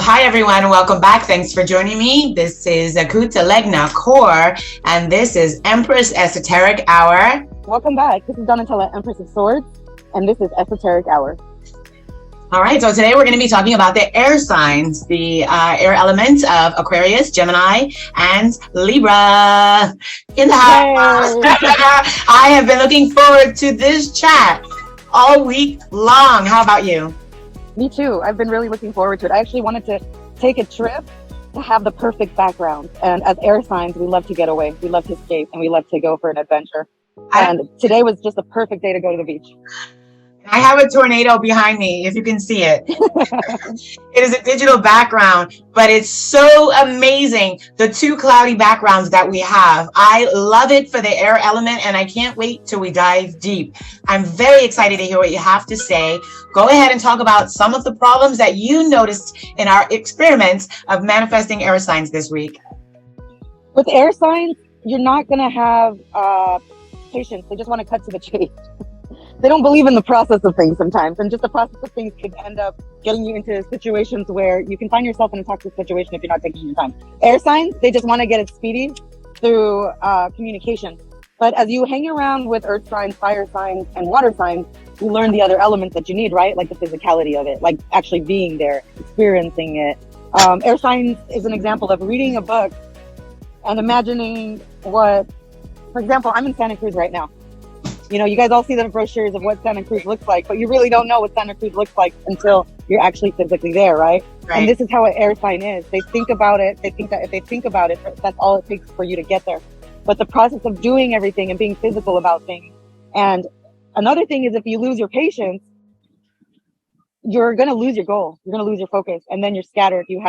Hi everyone, welcome back. Thanks for joining me. This is Akuta Legna Core, and this is Empress Esoteric Hour. Welcome back. This is Donatella, Empress of Swords, and this is Esoteric Hour. All right, so today we're going to be talking about the air signs, the air elements of Aquarius, Gemini, and Libra. In the house. I have been looking forward to this chat all week long. How about you? Me too. I've been really looking forward to it. I actually wanted to take a trip to have the perfect background. And as air signs, we love to get away. We love to escape, and we love to go for an adventure. And today was just a perfect day to go to the beach. I have a tornado behind me, if you can see it. It is a digital background, but it's so amazing, the two cloudy backgrounds that we have. I love it for the air element, and I can't wait till we dive deep. I'm very excited to hear what you have to say. Go ahead and talk about some of the problems that you noticed in our experiments of manifesting air signs this week. With air signs, you're not going to have patience. They just want to cut to the chase. They don't believe in the process of things sometimes, and just the process of things could end up getting you into situations where you can find yourself in a toxic situation if you're not taking your time. Air signs, they just want to get it speedy through communication. But as you hang around with earth signs, fire signs, and water signs, you learn the other elements that you need, right? Like the physicality of it, like actually being there, experiencing it. Air signs is an example of reading a book and imagining what, for example, I'm in Santa Cruz right now. You know, you guys all see the brochures of what Santa Cruz looks like, but you really don't know what Santa Cruz looks like until you're actually physically there, right? And this is how an air sign is. They think about it. They think that if they think about it, that's all it takes for you to get there. But the process of doing everything and being physical about things. And another thing is, if you lose your patience, you're going to lose your goal. You're going to lose your focus. And then you're scattered. You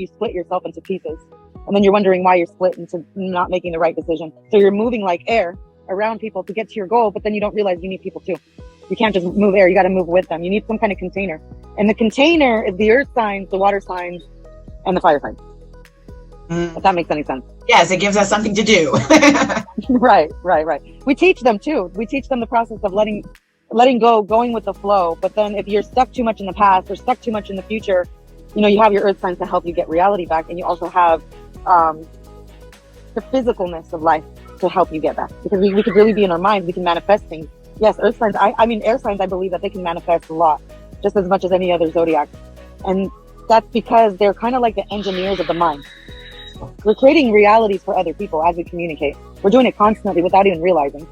split yourself into pieces. And then you're wondering why you're split into not making the right decision. So you're moving like air around people to get to your goal, but then you don't realize you need people too. You can't just move air, you got to move with them. You need some kind of container. And the container is the earth signs, the water signs, and the fire signs. If that makes any sense. Yes, it gives us something to do. Right. We teach them too. We teach them the process of letting go, going with the flow. But then if you're stuck too much in the past or stuck too much in the future, you know, you have your earth signs to help you get reality back. And you also have the physicalness of life to help you get back, because we could really be in our minds. We can manifest things. Yes, earth signs, I mean air signs, I believe that they can manifest a lot, just as much as any other zodiac. And that's because they're kind of like the engineers of the mind. We're creating realities for other people as we communicate. We're doing it constantly without even realizing.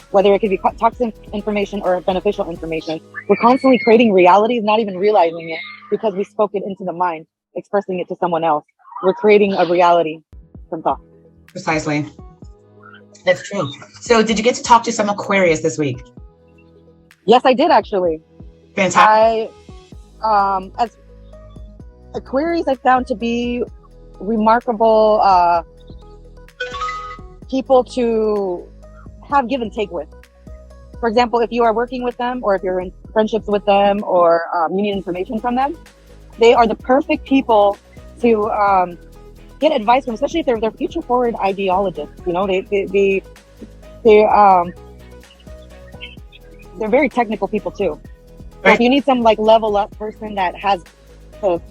Whether it could be toxic information or beneficial information, we're constantly creating realities, not even realizing it, because we spoke it into the mind, expressing it to someone else. We're creating a reality from thought. Precisely. That's true. So did you get to talk to some Aquarius this week? Yes, I did actually. Fantastic. As Aquarius, I found to be remarkable people to have give and take with. For example, if you are working with them, or if you're in friendships with them, or you need information from them, they are the perfect people to get advice from, especially if they're future forward ideologists. You know, they're very technical people too. So if you need some like level up person that has the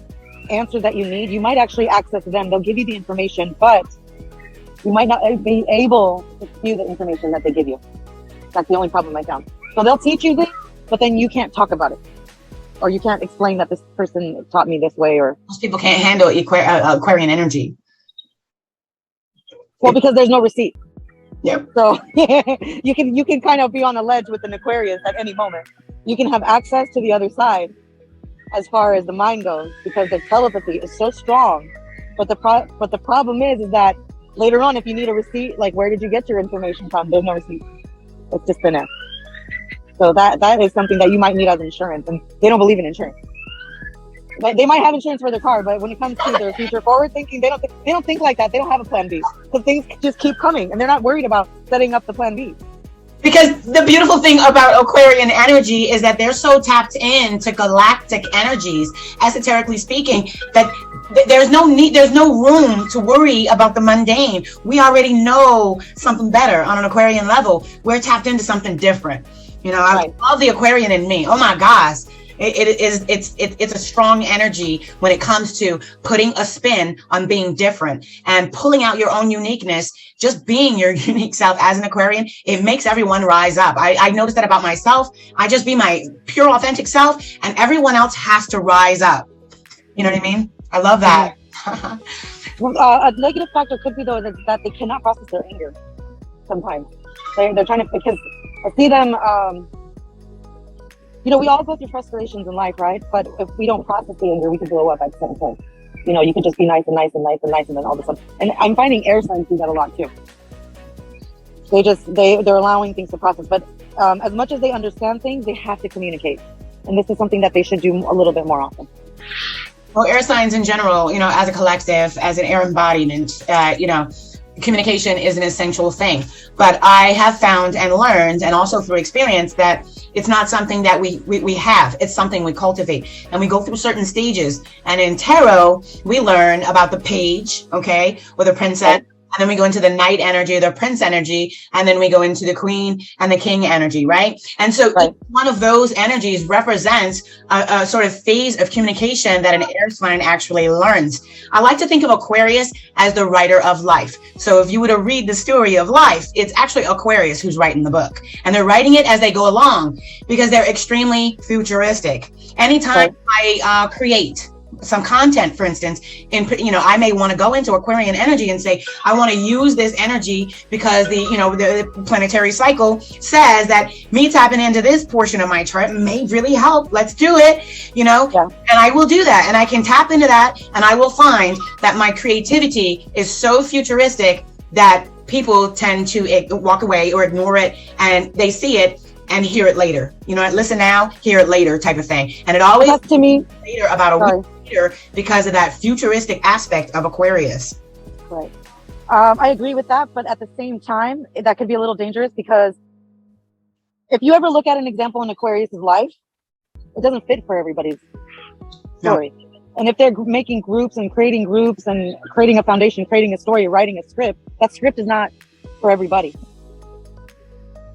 answer that you need, you might actually access them. They'll give you the information, but you might not be able to view the information that they give you. That's the only problem I found. So they'll teach you this, but then you can't talk about it, or you can't explain that this person taught me this way. Or most people can't handle Aquarian energy. Well, because there's no receipt. Yep. So you can kind of be on a ledge with an Aquarius at any moment. You can have access to the other side as far as the mind goes, because their telepathy is so strong. But the problem is that later on, if you need a receipt, like where did you get your information from? There's no receipt. It's just thin air. So that is something that you might need as insurance, and they don't believe in insurance. But they might have insurance for their car, but when it comes to their future forward thinking, they don't think like that. They don't have a plan B. So things just keep coming, and they're not worried about setting up the plan B. Because the beautiful thing about Aquarian energy is that they're so tapped into galactic energies, esoterically speaking, that there's no room to worry about the mundane. We already know something better on an Aquarian level. We're tapped into something different. You know, I love the Aquarian in me. Oh my gosh. It's a strong energy when it comes to putting a spin on being different and pulling out your own uniqueness. Just being your unique self as an Aquarian, it makes everyone rise up. I noticed that about myself. I just be my pure authentic self, and everyone else has to rise up. You know what I mean? I love that. A negative factor could be though that they cannot process their anger. Sometimes they're trying to, because I see them. You know, we all go through frustrations in life, right? But if we don't process the anger, we could blow up at some point. You know, you could just be nice and nice and nice and nice, and then all of a sudden. And I'm finding air signs do that a lot too. They're allowing things to process, but as much as they understand things, they have to communicate, and this is something that they should do a little bit more often. Well, air signs in general, you know, as a collective, as an air embodiment, you know, communication is an essential thing. But I have found and learned, and also through experience, that it's not something that we have. It's something we cultivate, and we go through certain stages. And in tarot, we learn about the page, okay, or the princess. And then we go into the knight energy, the prince energy, and then we go into the queen and the king energy, right? And so each one of those energies represents a sort of phase of communication that an air sign actually learns. I like to think of Aquarius as the writer of life. So if you were to read the story of life, it's actually Aquarius who's writing the book. And they're writing it as they go along because they're extremely futuristic. Anytime I create some content, for instance, you know, I may want to go into Aquarian energy and say, I want to use this energy because the planetary cycle says that me tapping into this portion of my chart may really help. Let's do it, you know, and I will do that. And I can tap into that, and I will find that my creativity is so futuristic that people tend to walk away or ignore it, and they see it and hear it later. You know, listen now, hear it later type of thing. And it always to me later, about a week later, because of that futuristic aspect of Aquarius. Right. I agree with that, but at the same time, that could be a little dangerous, because if you ever look at an example in Aquarius's life, it doesn't fit for everybody's story. No. And if they're making groups and creating a foundation, creating a story, writing a script, that script is not for everybody.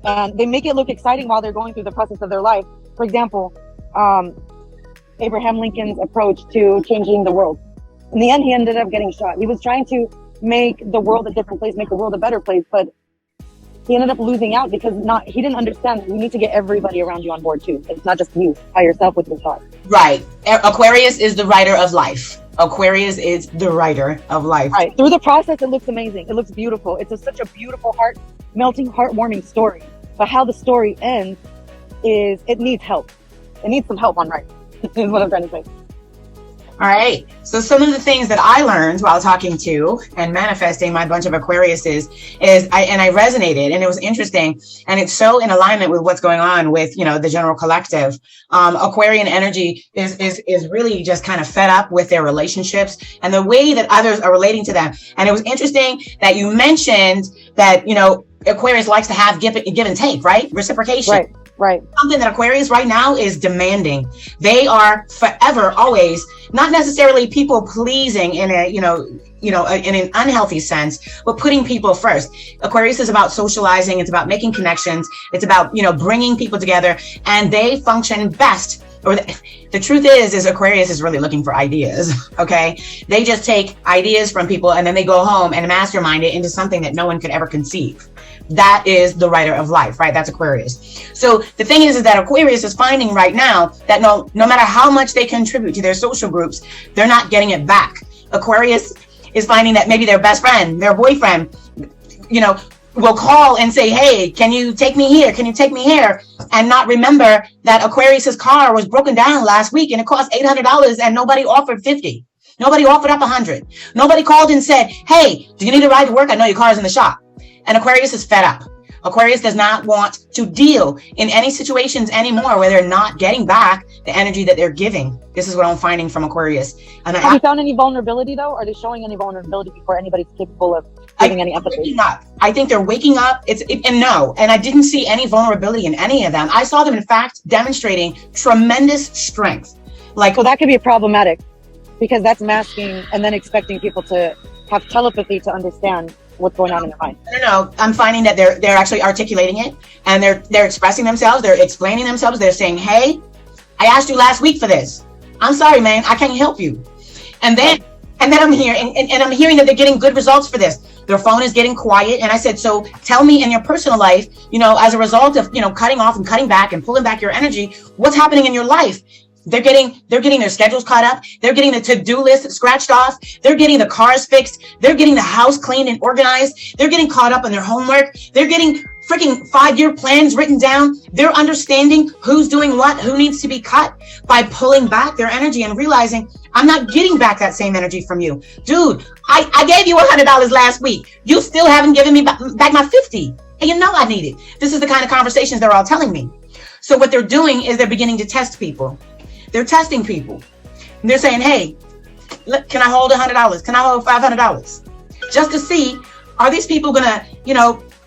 And they make it look exciting while they're going through the process of their life. For example, Abraham Lincoln's approach to changing the world. In the end, he ended up getting shot. He was trying to make the world a different place, make the world a better place, but he ended up losing out because he didn't understand you need to get everybody around you on board too. It's not just you by yourself with your thoughts. Right. Aquarius is the writer of life. Aquarius is the writer of life. Right. Through the process, it looks amazing. It looks beautiful. It's such a beautiful, heartwarming story. But how the story ends is it needs help. It needs some help on right. Is what I'm trying to say. All right. So some of the things that I learned while talking to and manifesting my bunch of Aquariuses I resonated, and it was interesting, and it's so in alignment with what's going on with, you know, the general collective. Aquarian energy is really just kind of fed up with their relationships and the way that others are relating to them. And it was interesting that you mentioned that, you know, Aquarius likes to have give and take, right? Reciprocation. Right. Something that Aquarius right now is demanding. They are forever, always, not necessarily people pleasing in a, in an unhealthy sense, but putting people first. Aquarius is about socializing. It's about making connections. It's about, bringing people together, and they function best. Or the truth is Aquarius is really looking for ideas. Okay. They just take ideas from people and then they go home and mastermind it into something that no one could ever conceive. That is the writer of life, right? That's Aquarius. So the thing is that Aquarius is finding right now that no matter how much they contribute to their social groups, they're not getting it back. Aquarius is finding that maybe their best friend, their boyfriend, will call and say, hey, can you take me here? Can you take me here? And not remember that Aquarius's car was broken down last week and it cost $800 and nobody offered $50. Nobody offered up $100. Nobody called and said, hey, do you need a ride to work? I know your car's in the shop. And Aquarius is fed up. Aquarius does not want to deal in any situations anymore where they're not getting back the energy that they're giving. This is what I'm finding from Aquarius. And have you found any vulnerability though? Are they showing any vulnerability before anybody's capable of giving any empathy? I think they're waking up. And I didn't see any vulnerability in any of them. I saw them, in fact, demonstrating tremendous strength. So that could be problematic because that's masking and then expecting people to have telepathy to understand what's going on in their mind. No. I'm finding that they're actually articulating it, and they're expressing themselves. They're explaining themselves. They're saying, hey, I asked you last week for this. I'm sorry, man. I can't help you. And then I'm here and I'm hearing that they're getting good results for this. Their phone is getting quiet. And I said, so tell me in your personal life, as a result of, cutting off and cutting back and pulling back your energy, what's happening in your life? They're getting their schedules caught up. They're getting the to-do list scratched off. They're getting the cars fixed. They're getting the house cleaned and organized. They're getting caught up on their homework. They're getting freaking 5-year plans written down. They're understanding who's doing what, who needs to be cut by pulling back their energy and realizing I'm not getting back that same energy from you. Dude, I gave you $100 last week. You still haven't given me back my 50. And I need it. This is the kind of conversations they're all telling me. So what they're doing is they're beginning to test people. They're testing people. And they're saying, hey, can I hold $100? Can I hold $500? Just to see, are these people gonna,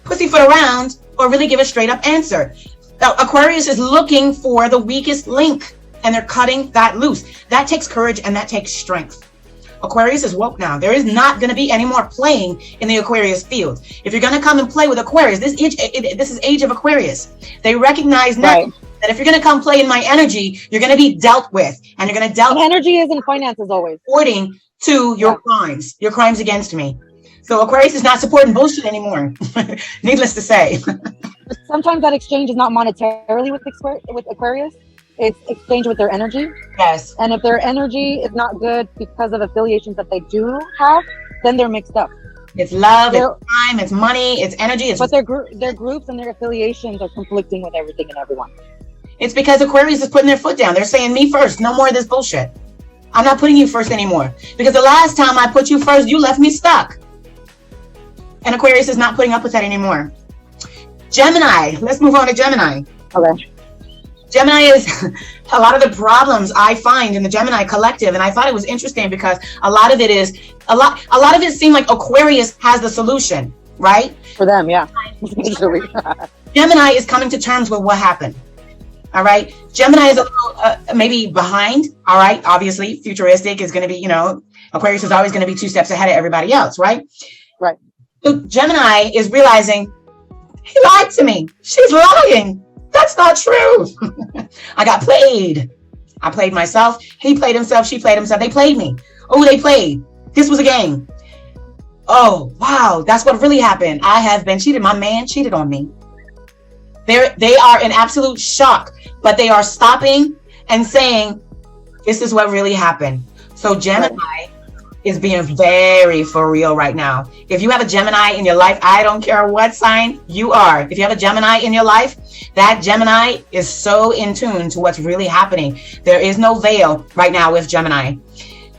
pussyfoot around or really give a straight up answer? Now, Aquarius is looking for the weakest link and they're cutting that loose. That takes courage and that takes strength. Aquarius is woke now. There is not going to be any more playing in the Aquarius field. If you're going to come and play with Aquarius, this is age of Aquarius. They recognize now that if you're going to come play in my energy, you're going to be dealt with, and you're going to dealt. And energy is in finances always. According to your crimes against me. So Aquarius is not supporting bullshit anymore. Needless to say. But sometimes that exchange is not monetarily with Aquarius. It's exchange with their energy. Yes. And if their energy is not good because of affiliations that they do have, then they're mixed up. It's love, it's time, it's money, it's energy. But their groups and their affiliations are conflicting with everything and everyone. It's because Aquarius is putting their foot down. They're saying me first. No more of this bullshit. I'm not putting you first anymore. Because the last time I put you first, you left me stuck. And Aquarius is not putting up with that anymore. Gemini. Let's move on to Gemini. Okay. Gemini is a lot of the problems I find in the Gemini collective, and I thought it was interesting because a lot of it seemed like Aquarius has the solution, right? For them, yeah. Gemini is coming to terms with what happened. All right. Gemini is a little maybe behind. All right. Obviously, futuristic is going to be, Aquarius is always going to be 2 steps ahead of everybody else, right? Right. So Gemini is realizing he lied to me. She's lying. That's not true. I got played. I played myself. He played himself. She played himself. They played me. Oh, they played. This was a game. Oh, wow. That's what really happened. I have been cheated. My man cheated on me. They are in absolute shock, but they are stopping and saying, this is what really happened. So Gemini is being very for real right now. If you have a Gemini in your life, I don't care what sign you are. If you have a Gemini in your life, that Gemini is so in tune to what's really happening. There is no veil right now with Gemini.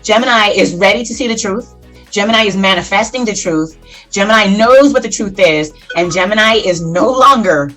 Gemini is ready to see the truth. Gemini is manifesting the truth. Gemini knows what the truth is. And Gemini is no longer,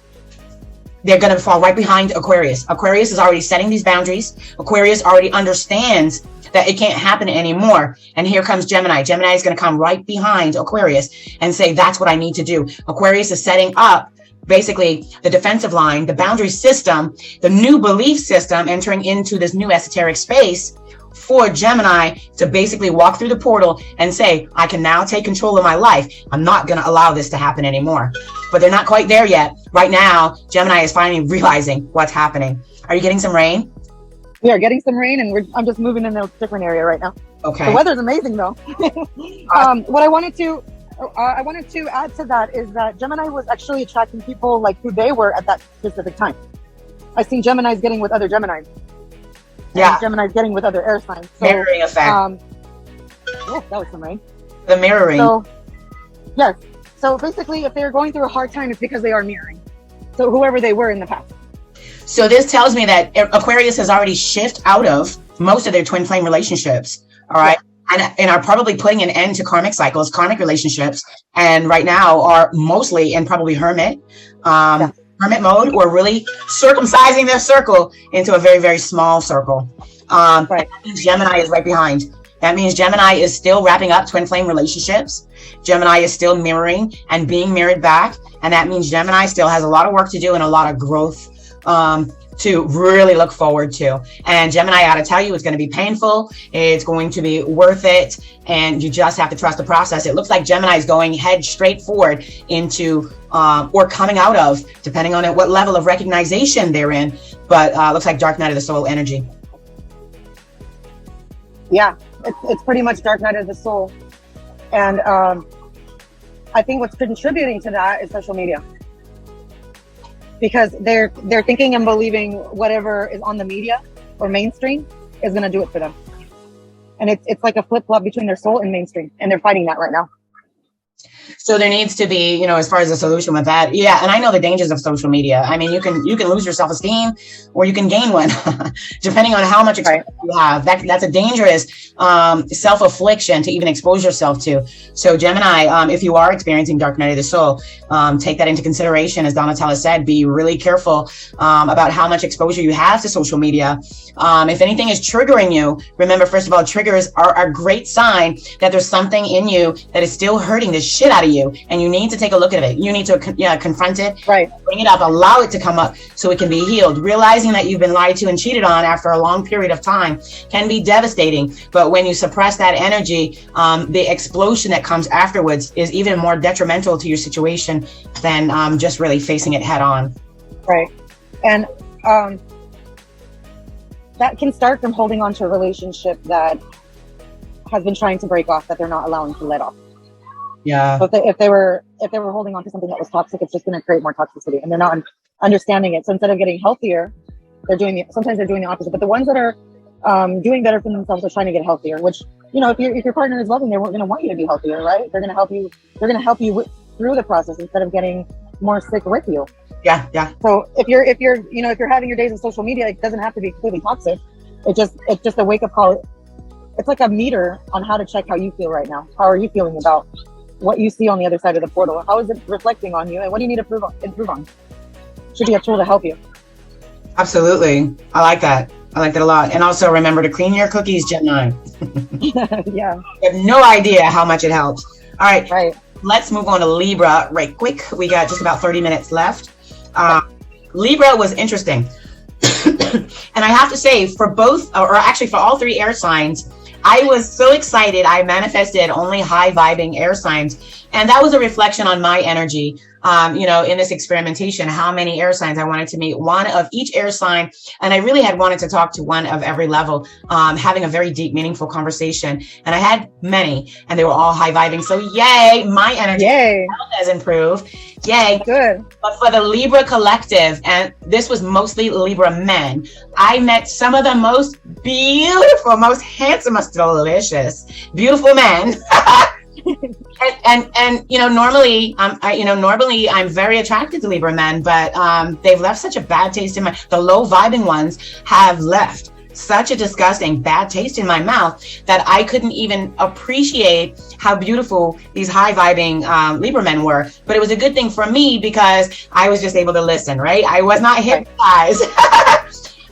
they're going to fall right behind Aquarius. Aquarius is already setting these boundaries. Aquarius already understands that it can't happen anymore. And here comes Gemini. Gemini is going to come right behind Aquarius and say, that's what I need to do. Aquarius is setting up basically the defensive line, the boundary system, the new belief system, entering into this new esoteric space for Gemini to basically walk through the portal and say, I can now take control of my life. I'm not going to allow this to happen anymore. But they're not quite there yet. Right now, Gemini is finally realizing what's happening. Are you getting some rain? We are getting some rain, and I'm just moving in a different area right now. Okay. The weather's amazing, though. What I wanted to add to that is that Gemini was actually attracting people like who they were at that specific time. I've seen Geminis getting with other Geminis. Yeah. Geminis getting with other air signs. So, mirroring effect. Oh, that was some rain. The mirroring. So, yes. So basically, if they're going through a hard time, it's because they are mirroring. So whoever they were in the past. So this tells me that Aquarius has already shifted out of most of their twin flame relationships. All right. Yeah. And are probably putting an end to karmic cycles, karmic relationships. And right now are mostly in probably hermit mode, or really circumcising their circle into a very, very small circle. That means Gemini is right behind. That means Gemini is still wrapping up twin flame relationships. Gemini is still mirroring and being mirrored back. And that means Gemini still has a lot of work to do and a lot of growth to really look forward to. And Gemini, I gotta tell you, it's going to be painful. It's going to be worth it. And you just have to trust the process. It looks like Gemini is going head straight forward into, or coming out of, depending on what level of recognition they're in. But looks like dark night of the soul energy. Yeah, it's pretty much dark night of the soul. And I think what's contributing to that is social media. Because they're thinking and believing whatever is on the media or mainstream is going to do it for them. And it's like a flip-flop between their soul and mainstream. And they're fighting that right now. So there needs to be, as far as the solution with that. Yeah. And I know the dangers of social media. I mean, you can lose your self-esteem or you can gain one, depending on how much exposure you have. That's a dangerous self-affliction to even expose yourself to. So Gemini, if you are experiencing dark night of the soul, take that into consideration. As Donatella said, be really careful about how much exposure you have to social media. If anything is triggering you, remember, first of all, triggers are a great sign that there's something in you that is still hurting the shit out of you, and you need to take a look at it. You need to confront it, bring it up, allow it to come up so it can be healed. Realizing that you've been lied to and cheated on after a long period of time can be devastating, but when you suppress that energy, the explosion that comes afterwards is even more detrimental to your situation than just really facing it head on. Right. And that can start from holding on to a relationship that has been trying to break off, that they're not allowing to let off. Yeah. So if they were holding on to something that was toxic, it's just going to create more toxicity, and they're not understanding it. So instead of getting healthier, sometimes they're doing the opposite. But the ones that are doing better for themselves are trying to get healthier. Which, if your partner is loving, they're going to want you to be healthier, right? They're going to help you. They're going to help you through the process instead of getting more sick with you. Yeah, yeah. So if you're having your days of social media, it doesn't have to be completely toxic. It's just a wake up call. It's like a meter on how to check how you feel right now. How are you feeling about what you see on the other side of the portal? How is it reflecting on you, and what do you need to improve on? Should be a tool to help you. Absolutely. I like that a lot. And also remember to clean your cookies, Gemini. Yeah. You have no idea how much it helps. All right. Right. Let's move on to Libra right quick. We got just about 30 minutes left. Libra was interesting. And I have to say, for both, or actually for all three air signs, I was so excited. I manifested only high vibing air signs. And that was a reflection on my energy, in this experimentation, how many air signs I wanted to meet, one of each air sign. And I really had wanted to talk to one of every level, having a very deep, meaningful conversation. And I had many, and they were all high vibing. So yay, my energy has improved. Yay. Good. But for the Libra collective, and this was mostly Libra men, I met some of the most beautiful, most handsome, most delicious, beautiful men. and normally I'm very attracted to Libra men, but they've left such a bad taste in the low vibing ones have left such a disgusting bad taste in my mouth that I couldn't even appreciate how beautiful these high vibing Libra men were. But it was a good thing for me because I was just able to listen, right? I was not hypnotized,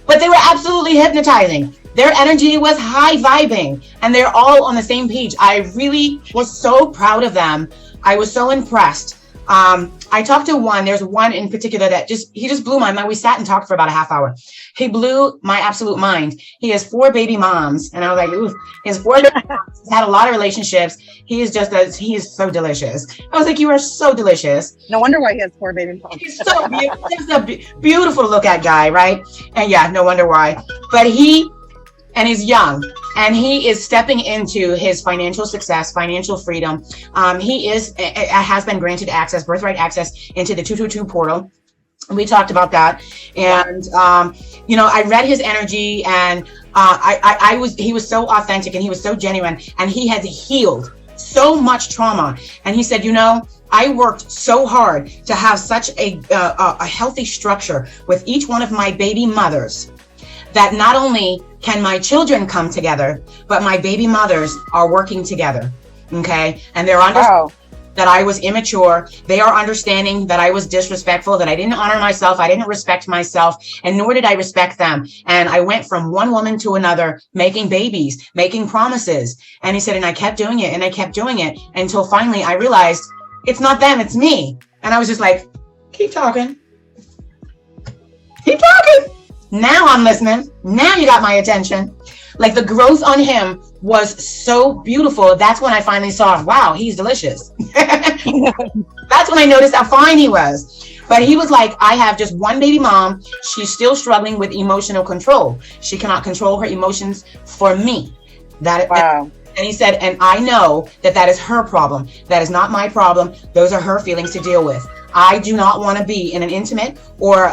but they were absolutely hypnotizing. Their energy was high vibing, and they're all on the same page. I really was so proud of them. I was so impressed. I talked to one. There's one in particular that he just blew my mind. We sat and talked for about a half hour. He blew my absolute mind. He has 4 baby moms, and I was like, ooh, he has 4 baby moms. He's had a lot of relationships. He is so delicious. I was like, you are so delicious. No wonder why he has 4 baby moms. He's so beautiful. He's a beautiful to look at guy, right? And yeah, no wonder why. But he's young, and he is stepping into his financial success, financial freedom. He has been granted access, birthright access into the 222 portal. We talked about that. And, I read his energy, and he was so authentic, and he was so genuine, and he has healed so much trauma. And he said, I worked so hard to have such a healthy structure with each one of my baby mothers, that not only can my children come together, but my baby mothers are working together. Okay. And they're understanding that I was immature. They are understanding that I was disrespectful, that I didn't honor myself. I didn't respect myself, and nor did I respect them. And I went from one woman to another, making babies, making promises. And he said, and I kept doing it, and I kept doing it until finally I realized it's not them, it's me. And I was just like, keep talking. Keep talking. Now I'm listening. Now you got my attention. Like the growth on him was so beautiful. That's when I finally saw, wow, he's delicious. That's when I noticed how fine he was. But he was like, I have just one baby mom. She's still struggling with emotional control. She cannot control her emotions for me. Wow. And he said, and I know that is her problem. That is not my problem. Those are her feelings to deal with. I do not want to be in an intimate or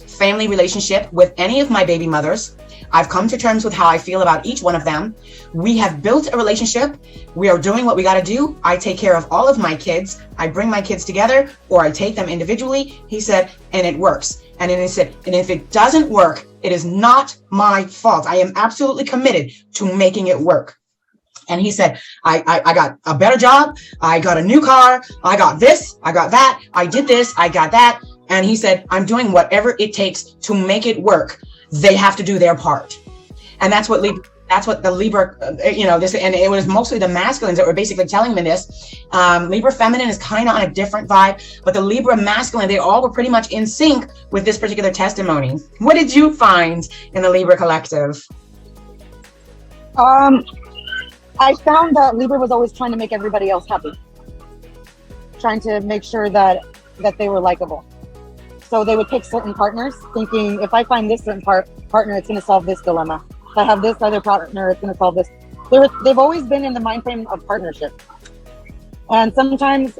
family relationship with any of my baby mothers. I've come to terms with how I feel about each one of them. We have built a relationship. We are doing what we got to do. I take care of all of my kids. I bring my kids together or I take them individually. He said, and it works. And then he said, and if it doesn't work, it is not my fault. I am absolutely committed to making it work. And he said, I got a better job. I got a new car. I got this. I got that. I did this. I got that. And he said, I'm doing whatever it takes to make it work. They have to do their part. And that's what the Libra, this, and it was mostly the masculines that were basically telling me this. Libra feminine is kind of on a different vibe, but the Libra masculine, they all were pretty much in sync with this particular testimony. What did you find in the Libra collective? I found that Libra was always trying to make everybody else happy, trying to make sure that they were likable. So they would pick certain partners, thinking if I find this certain partner, it's going to solve this dilemma. If I have this other partner, it's going to solve this. They've always been in the mind frame of partnership, and sometimes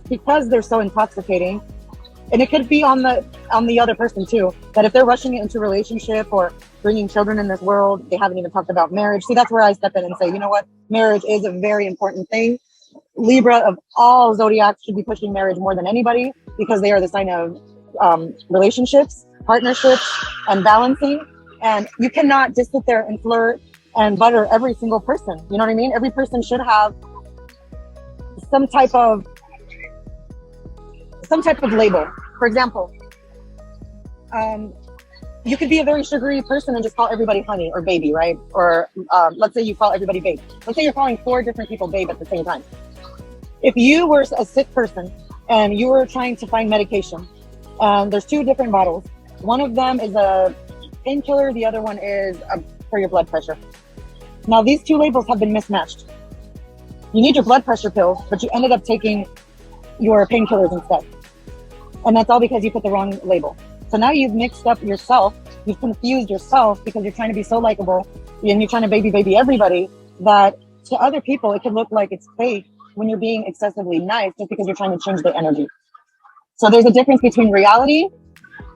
because they're so intoxicating, and it could be on the other person too, that if they're rushing it into a relationship or bringing children in this world, they haven't even talked about marriage. See, that's where I step in and say, you know what? Marriage is a very important thing. Libra of all zodiacs should be pushing marriage more than anybody because they are the sign of relationships, partnerships, and balancing. And you cannot just sit there and flirt and butter every single person. You know what I mean? Every person should have some type of label. For example, you could be a very sugary person and just call everybody honey or baby, right? Or let's say you call everybody babe. Let's say you're calling 4 different people babe at the same time. If you were a sick person and you were trying to find medication, there's 2 different bottles. One of them is a painkiller. The other one is for your blood pressure. Now, these 2 labels have been mismatched. You need your blood pressure pills, but you ended up taking your painkillers instead. And that's all because you put the wrong label. So now you've mixed up yourself. You've confused yourself because you're trying to be so likable and you're trying to baby everybody that to other people, it can look like it's fake when you're being excessively nice just because you're trying to change their energy. So there's a difference between reality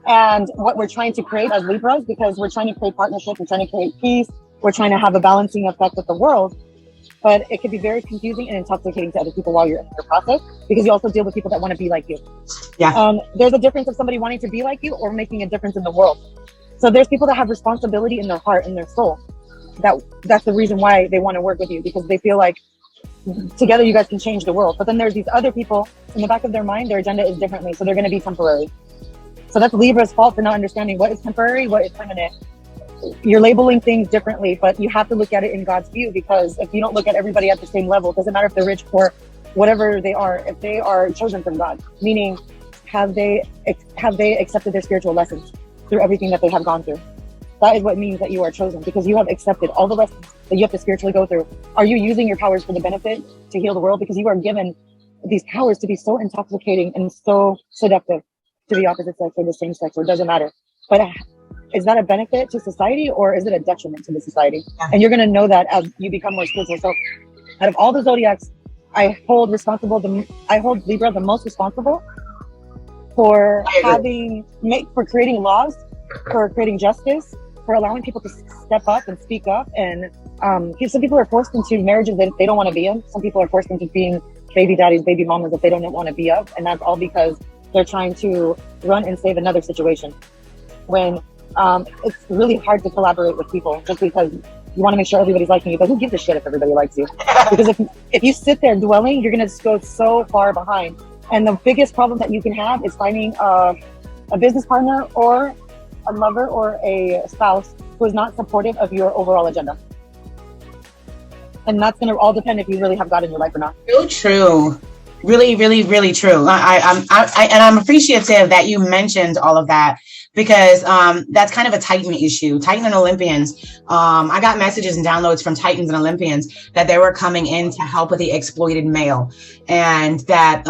and what we're trying to create as Libras, because we're trying to create partnership, we're trying to create peace, we're trying to have a balancing effect with the world. But it can be very confusing and intoxicating to other people while you're in your process, because you also deal with people that want to be like you. Yeah. There's a difference of somebody wanting to be like you or making a difference in the world. So there's people that have responsibility in their heart, in their soul. That's the reason why they want to work with you, because they feel like together you guys can change the world. But then there's these other people in the back of their mind, their agenda is differently. So they're going to be temporary. So that's Libra's fault for not understanding what is temporary, what is permanent. You're labeling things differently, but you have to look at it in God's view, because if you don't look at everybody at the same level, it doesn't matter if they're rich, poor, whatever they are, if they are chosen from God, meaning have they accepted their spiritual lessons through everything that they have gone through. That is what means that you are chosen, because you have accepted all the lessons that you have to spiritually go through. Are you using your powers for the benefit to heal the world? Because you are given these powers to be so intoxicating and so seductive to the opposite sex or the same sex, or it doesn't matter. But is that a benefit to society or is it a detriment to the society? Yeah. And you're going to know that as you become more spiritual. So out of all the zodiacs, I hold Libra the most responsible for creating laws, for creating justice, for allowing people to step up and speak up. And some people are forced into marriages that they don't want to be in. Some people are forced into being baby daddies, baby mamas that they don't want to be of. And that's all because they're trying to run and save another situation. When it's really hard to collaborate with people just because you want to make sure everybody's liking you. But who gives a shit if everybody likes you? Because if you sit there dwelling, you're going to go so far behind. And the biggest problem that you can have is finding a business partner or a lover or a spouse who is not supportive of your overall agenda. And that's going to all depend if you really have God in your life or not. So true. Really, really, really true. I'm appreciative that you mentioned all of that, because that's kind of a Titan issue. Titan and Olympians. I got messages and downloads from Titans and Olympians that they were coming in to help with the exploited male, and that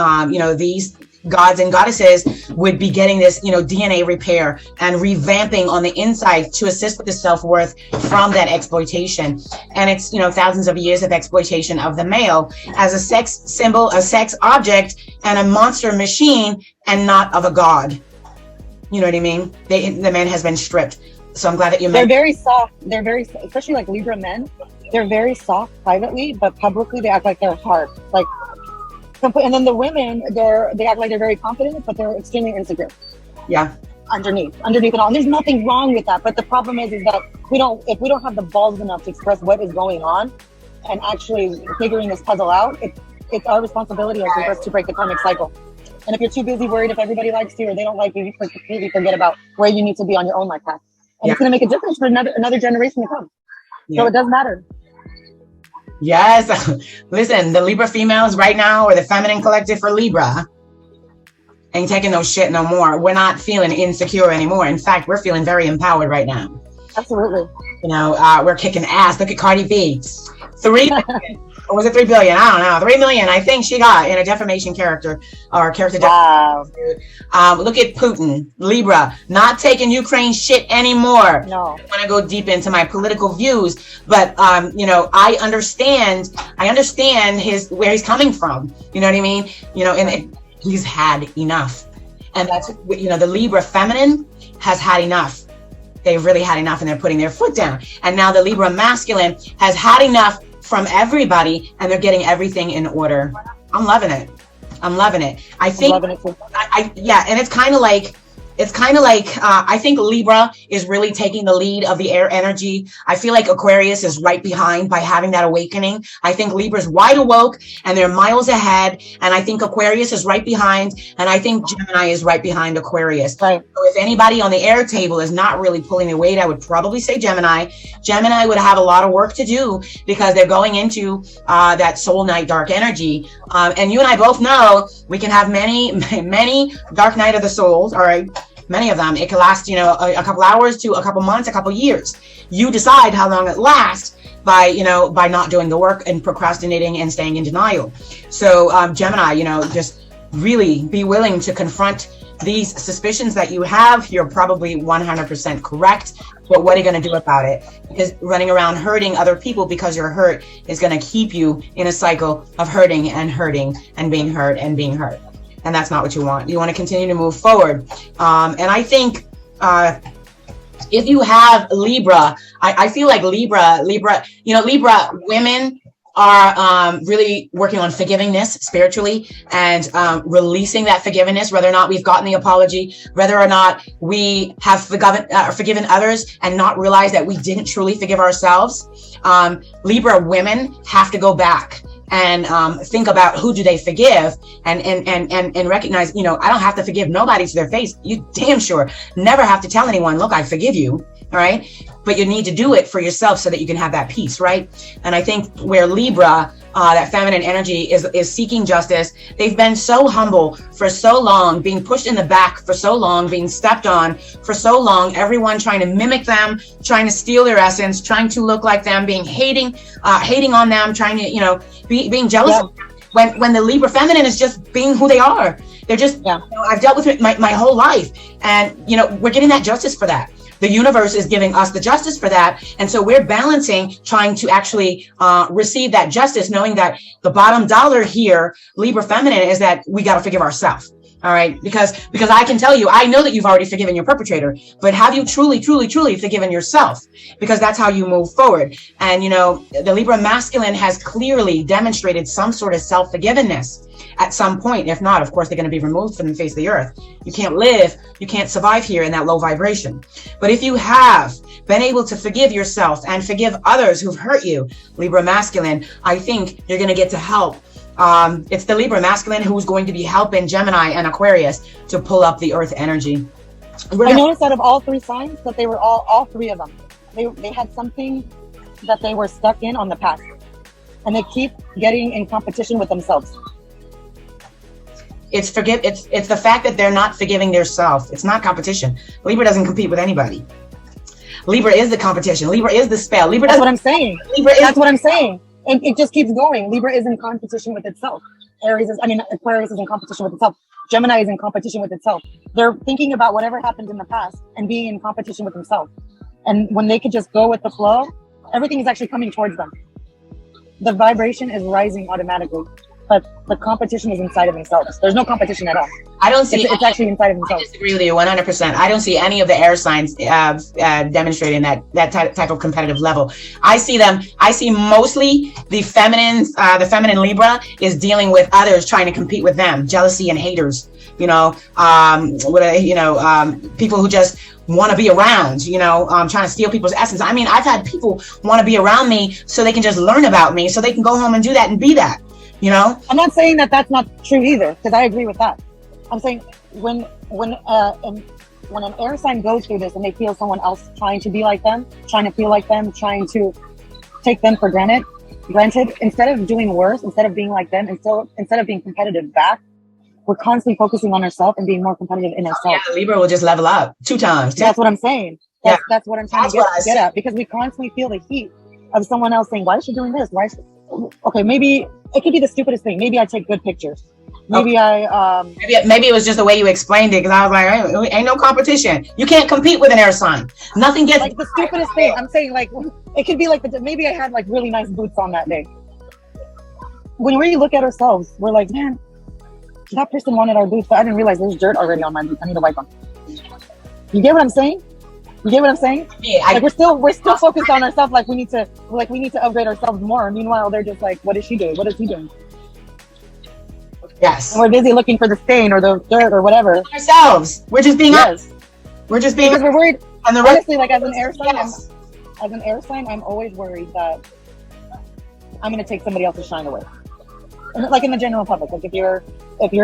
these gods and goddesses would be getting this, DNA repair and revamping on the inside to assist with the self-worth from that exploitation. And it's, thousands of years of exploitation of the male as a sex symbol, a sex object, and a monster machine, and not of a god. You know what I mean? The man has been stripped. So I'm glad that you They're very soft. They're very, especially like Libra men, they're very soft privately, but publicly they act like they're hard. Like, and then the women, they act like they're very confident, but they're extremely insecure. Yeah. Underneath it all. And there's nothing wrong with that. But the problem is that if we don't have the balls enough to express what is going on and actually figuring this puzzle out, it's our responsibility as reverse to break the karmic cycle. And if you're too busy worried if everybody likes you or they don't like you, you completely forget about where you need to be on your own life path. And it's going to make a difference for another generation to come. Yeah. So it does matter. Yes. Listen, the Libra females right now, or the feminine collective for Libra, ain't taking no shit no more. We're not feeling insecure anymore. In fact, we're feeling very empowered right now. Absolutely. We're kicking ass. Look at Cardi B. 3 billion, or was it 3 billion? I don't know. 3 million, I think she got in a defamation character or character. Wow. Look at Putin, Libra, not taking Ukraine shit anymore. No. I want to go deep into my political views, but I understand where he's coming from. You know what I mean? And he's had enough, and that's the Libra feminine has had enough. They've really had enough, and they're putting their foot down. And now the Libra masculine has had enough from everybody, and they're getting everything in order. I'm loving it. I think, I'm loving it too. And it's kind of like, I think Libra is really taking the lead of the air energy. I feel like Aquarius is right behind by having that awakening. I think Libra's wide awoke and they're miles ahead. And I think Aquarius is right behind. And I think Gemini is right behind Aquarius. Right. So if anybody on the air table is not really pulling the weight, I would probably say Gemini. Gemini would have a lot of work to do because they're going into that soul night dark energy. And you and I both know we can have many dark night of the souls. All right. Many of them, it can last, a couple hours to a couple months, a couple years. You decide how long it lasts by not doing the work and procrastinating and staying in denial. So Gemini, just really be willing to confront these suspicions that you have. You're probably 100% correct, but what are you going to do about it? Because running around hurting other people because you're hurt is going to keep you in a cycle of hurting and being hurt and being hurt. And that's not what you want. You want to continue to move forward. And I think if you have Libra, I feel like Libra, women are really working on forgivingness spiritually and releasing that forgiveness, whether or not we've gotten the apology, whether or not we have forgiven others and not realize that we didn't truly forgive ourselves. Libra women have to go back and think about who do they forgive and recognize, I don't have to forgive nobody to their face. You damn sure never have to tell anyone, look, I forgive you. All right. But you need to do it for yourself so that you can have that peace. Right. And I think where Libra, that feminine energy is seeking justice. They've been so humble for so long, being pushed in the back for so long, being stepped on for so long, everyone trying to mimic them, trying to steal their essence, trying to look like them, being hating on them, trying to, being jealous of them. When the Libra feminine is just being who they are. They're just, I've dealt with it my whole life. And, we're getting that justice for that. The universe is giving us the justice for that. And so we're balancing, trying to actually receive that justice, knowing that the bottom dollar here, Libra feminine, is that we got to forgive ourselves. All right. Because I can tell you, I know that you've already forgiven your perpetrator, but have you truly, truly, truly forgiven yourself? Because that's how you move forward. And, the Libra masculine has clearly demonstrated some sort of self-forgiveness at some point. If not, of course, they're going to be removed from the face of the earth. You can't survive here in that low vibration. But if you have been able to forgive yourself and forgive others who've hurt you, Libra masculine, I think you're going to get to help. It's the Libra masculine who's going to be helping Gemini and Aquarius to pull up the earth energy. I noticed out of all three signs that they were all three of them. They had something that they were stuck in on the past. And they keep getting in competition with themselves. It's the fact that they're not forgiving their self. It's not competition. Libra doesn't compete with anybody. Libra is the competition. Libra is the spell. That's what I'm saying. That's what I'm saying. And it just keeps going. Libra is in competition with itself. Aquarius is in competition with itself. Gemini is in competition with itself. They're thinking about whatever happened in the past and being in competition with themselves. And when they could just go with the flow, everything is actually coming towards them. The vibration is rising automatically, but the competition is inside of themselves. There's no competition at all. I don't see. It's actually inside of themselves. I disagree with you 100%. I don't see any of the air signs demonstrating that type of competitive level. I see mostly the feminine Libra is dealing with others trying to compete with them, jealousy and haters. People who just want to be around, trying to steal people's essence. I mean, I've had people want to be around me so they can just learn about me, so they can go home and do that and be that. I'm not saying that that's not true either, because I agree with that. I'm saying when an air sign goes through this and they feel someone else trying to be like them, trying to feel like them, trying to take them for granted, instead of doing worse, instead of being like them, instead of being competitive back, we're constantly focusing on ourselves and being more competitive in ourselves. Yeah, Libra will just level up 2 times. That's what I'm saying. That's what I'm trying to get at, because we constantly feel the heat of someone else saying, why is she doing this? Okay, maybe it could be the stupidest thing. Maybe I take good pictures. Maybe maybe it was just the way you explained it, because I was like, ain't no competition. You can't compete with an air sign. Nothing gets like the stupidest thing. I'm saying, like, it could be like maybe I had like really nice boots on that day. When we look at ourselves, we're like, man, that person wanted our boots, but I didn't realize there's dirt already on my boots. I need to wipe them. You get what I'm saying? Yeah, we're still focused on ourselves. Like we need to upgrade ourselves more. Meanwhile, they're just like, what is she doing? What is he doing? Yes. And we're busy looking for the stain or the dirt or whatever. Ourselves. We're just being honest. We're just being because we're worried. And honestly, like as an air sign, I'm always worried that I'm gonna take somebody else's shine away. And like in the general public, like if you're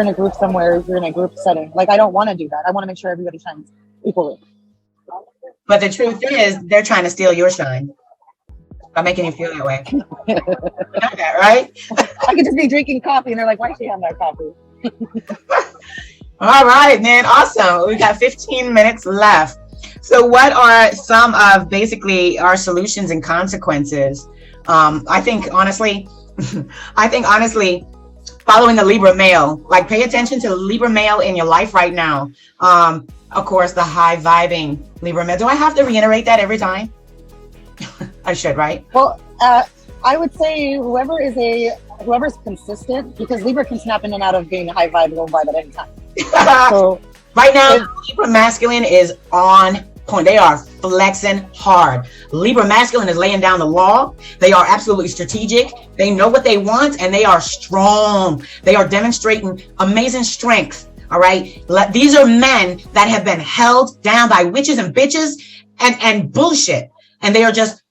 in a group somewhere, if you're in a group setting, like I don't want to do that. I want to make sure everybody shines equally. But the truth is, they're trying to steal your shine by making you feel that way. You know that, right? I could just be drinking coffee, and they're like, "Why should she have that coffee?" All right, man. Awesome. We got 15 minutes left. So what are some of basically our solutions and consequences? I think honestly, following the Libra male, like pay attention to the Libra male in your life right now. Of course, the high vibing Libra male. Do I have to reiterate that every time? I should, right? Well, I would say whoever's consistent, because Libra can snap in and out of being high vibe, low vibe at any time. So right now, Libra masculine is on point. They are flexing hard. Libra masculine is laying down the law. They are absolutely strategic. They know what they want, and they are strong. They are demonstrating amazing strength. All right. These are men that have been held down by witches and bitches and bullshit. And they are just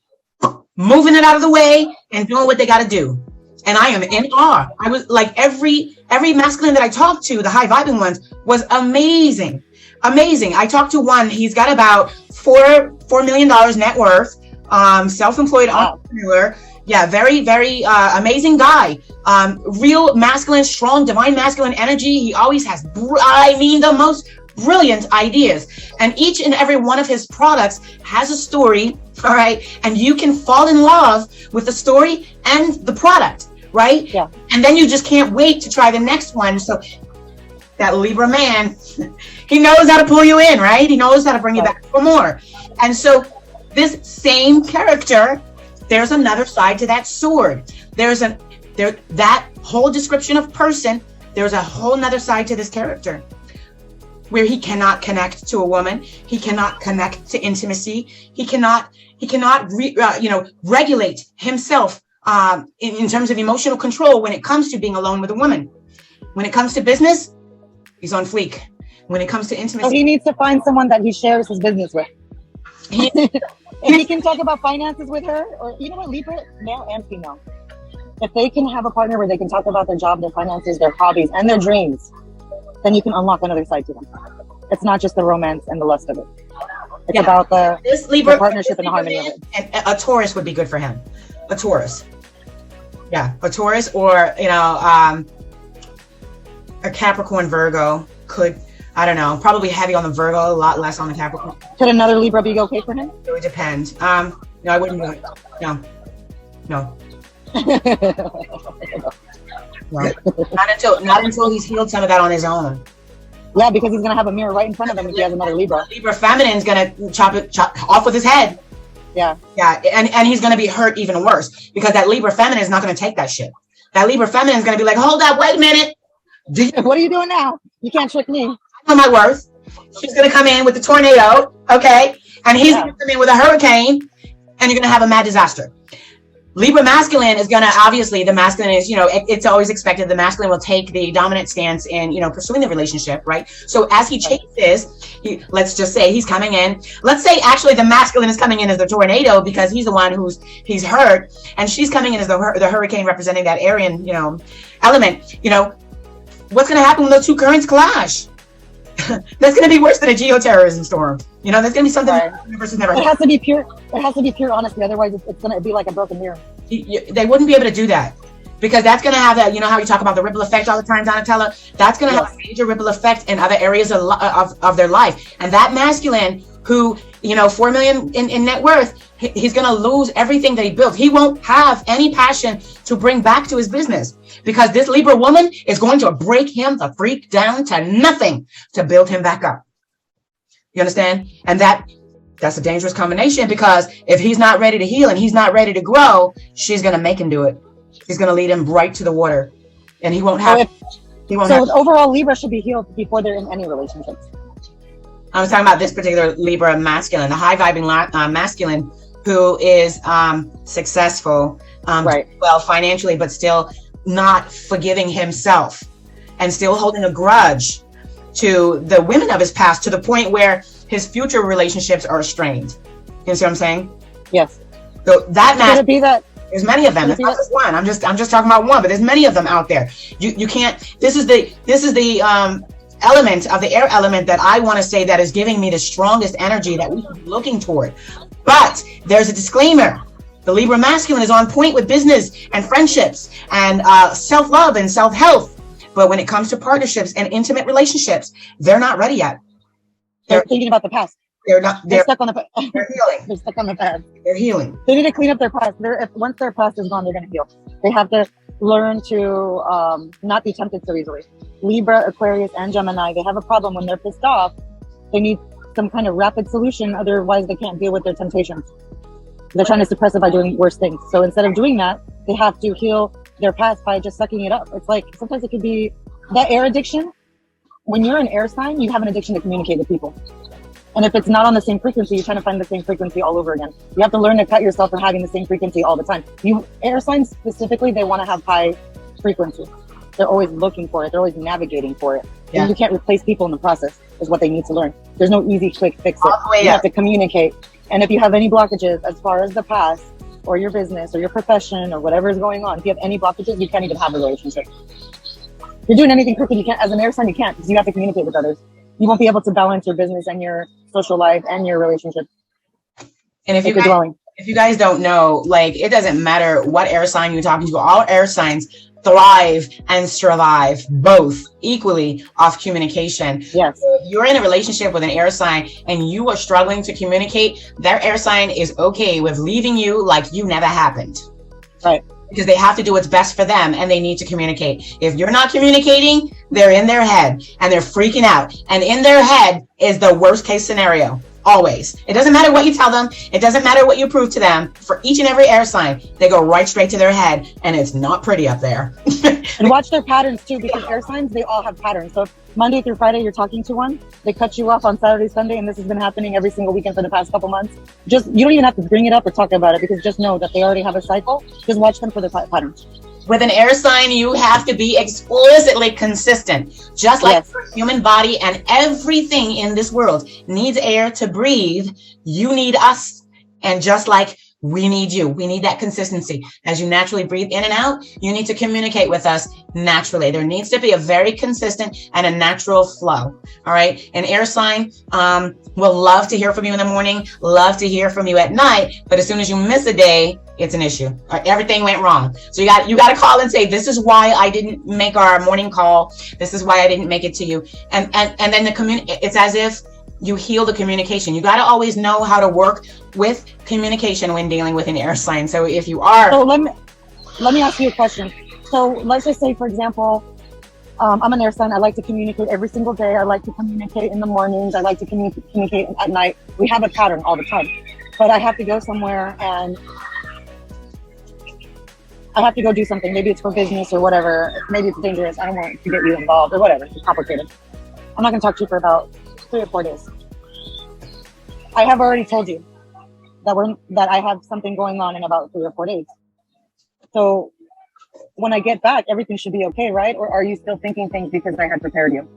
moving it out of the way and doing what they got to do. And I am in awe. I was like, every masculine that I talked to, the high vibing ones, was amazing. Amazing. I talked to one. He's got about $4 million net worth, self-employed entrepreneur. Yeah, very, very amazing guy. Real masculine, strong, divine masculine energy. He always has, the most brilliant ideas. And each and every one of his products has a story, all right? And you can fall in love with the story and the product, right? Yeah. And then you just can't wait to try the next one. So that Libra man, he knows how to pull you in, right? He knows how to bring you back for more. And so this same character, there's another side to that sword. That whole description of person, there's a whole nother side to this character where he cannot connect to a woman. He cannot connect to intimacy. He cannot regulate himself in terms of emotional control when it comes to being alone with a woman. When it comes to business, he's on fleek. When it comes to intimacy, so he needs to find someone that he shares his business with. If he can talk about finances with her, or you know what, Libra, male and female, if they can have a partner where they can talk about their job, their finances, their hobbies, and their dreams, then you can unlock another side to them. It's not just the romance and the lust of it. It's about the partnership and the harmony of it. And a Taurus would be good for him. A Taurus. Yeah, a Taurus, or a Capricorn Virgo could, I don't know, probably heavy on the Virgo, a lot less on the Capricorn. Could another Libra be okay for him? It would depend. No, I wouldn't do it. No. No. No. Not until he's healed some of that on his own. Yeah, because he's gonna have a mirror right in front of him if he has another Libra. Libra feminine is gonna chop off with his head. Yeah. Yeah, and he's gonna be hurt even worse because that Libra feminine is not gonna take that shit. That Libra feminine is gonna be like, hold up, wait a minute. What are you doing now? You can't trick me. I know my worth. She's gonna come in with the tornado, okay, and he's gonna come in with a hurricane, and you're gonna have a mad disaster. Libra masculine is gonna, obviously, the masculine is, it's always expected the masculine will take the dominant stance in, pursuing the relationship, right? So as he chases, let's just say he's coming in. Let's say actually the masculine is coming in as the tornado because he's the one he's hurt, and she's coming in as the hurricane representing that Aryan, element. What's gonna happen when those two currents clash? That's gonna be worse than a geoterrorism storm. That's gonna be something the universe has never had. It has to be pure. It has to be pure honesty. Otherwise, it's gonna be like a broken mirror. They wouldn't be able to do that because that's gonna have that. How you talk about the ripple effect all the time, Donatella. That's gonna have a major ripple effect in other areas of their life. And that masculine who, 4 million in net worth, he's gonna lose everything that he built. He won't have any passion to bring back to his business because this Libra woman is going to break him the freak down to nothing to build him back up. You understand? And that's a dangerous combination because if he's not ready to heal and he's not ready to grow, she's going to make him do it. She's going to lead him right to the water, and he won't have. Overall, Libra should be healed before they're in any relationships. I was talking about this particular Libra masculine, the high vibing masculine who is successful, well financially, but still not forgiving himself and still holding a grudge to the women of his past to the point where his future relationships are strained. You see what I'm saying? Yes. So that be that. There's many of them. It's not just one. I'm just talking about one, but there's many of them out there. You can't. This is the element of the air element that I want to say that is giving me the strongest energy that we should be looking toward. But there's a disclaimer. The Libra masculine is on point with business and friendships and self-love and self-health. But when it comes to partnerships and intimate relationships, they're not ready yet. They're thinking about the past. They're not. They're stuck on the past. They're healing. They're stuck on the past. They're healing. They need to clean up their past. Once their past is gone, they're going to heal. They have to learn to not be tempted so easily. Libra, Aquarius, and Gemini, they have a problem when they're pissed off. They need some kind of rapid solution. Otherwise, they can't deal with their temptations. They're trying to suppress it by doing worse things. So instead of doing that, they have to heal their past by just sucking it up. It's like sometimes it could be that air addiction. When you're an air sign, you have an addiction to communicate with people. And if it's not on the same frequency, you're trying to find the same frequency all over again. You have to learn to cut yourself from having the same frequency all the time. Air signs specifically, they want to have high frequency. They're always looking for it. They're always navigating for it. Yeah. And you can't replace people in the process is what they need to learn. There's no easy, quick fix it. You have to communicate. And if you have any blockages as far as the past or your business or your profession or whatever is going on, if you have any blockages, you can't even have a relationship. If you're doing anything crooked, you can't. As an air sign, you can't because you have to communicate with others. You won't be able to balance your business and your social life and your relationship. And if you guys don't know, like, it doesn't matter what air sign you're talking to, all air signs thrive and survive both equally off communication. Yes. So if you're in a relationship with an air sign and you are struggling to communicate, their air sign is okay with leaving you like you never happened. Right. Because they have to do what's best for them and they need to communicate. If you're not communicating, they're in their head and they're freaking out. And in their head is the worst case scenario. Always. It doesn't matter what you tell them. It doesn't matter what you prove to them. For each and every air sign, they go right straight to their head and it's not pretty up there. And watch their patterns too, because air signs, they all have patterns. So if Monday through Friday, you're talking to one, they cut you off on Saturday, Sunday, and this has been happening every single weekend for the past couple months. You don't even have to bring it up or talk about it because just know that they already have a cycle. Just watch them for their patterns. With an air sign, you have to be explicitly consistent. Just like your human body and everything in this world needs air to breathe, you need us. And just like We need you. We need that consistency. As you naturally breathe in and out, you need to communicate with us naturally. There needs to be a very consistent and a natural flow. All right. An air sign will love to hear from you in the morning, love to hear from you at night. But as soon as you miss a day, it's an issue. Everything went wrong. So you got to call and say, this is why I didn't make our morning call. This is why I didn't make it to you. And then it's as if you heal the communication. You got to always know how to work with communication when dealing with an air sign. So if you are, so let me ask you a question. So let's just say, for example, I'm an air sign. I like to communicate every single day. I like to communicate in the mornings. I like to communicate at night. We have a pattern all the time, but I have to go somewhere and I have to go do something. Maybe it's for business or whatever. Maybe it's dangerous. I don't want to get you involved or whatever. It's complicated. I'm not going to talk to you for about 3 or 4 days. I have already told you that I have something going on in about 3 or 4 days. So when I get back, everything should be okay, right? Or are you still thinking things because I had prepared you?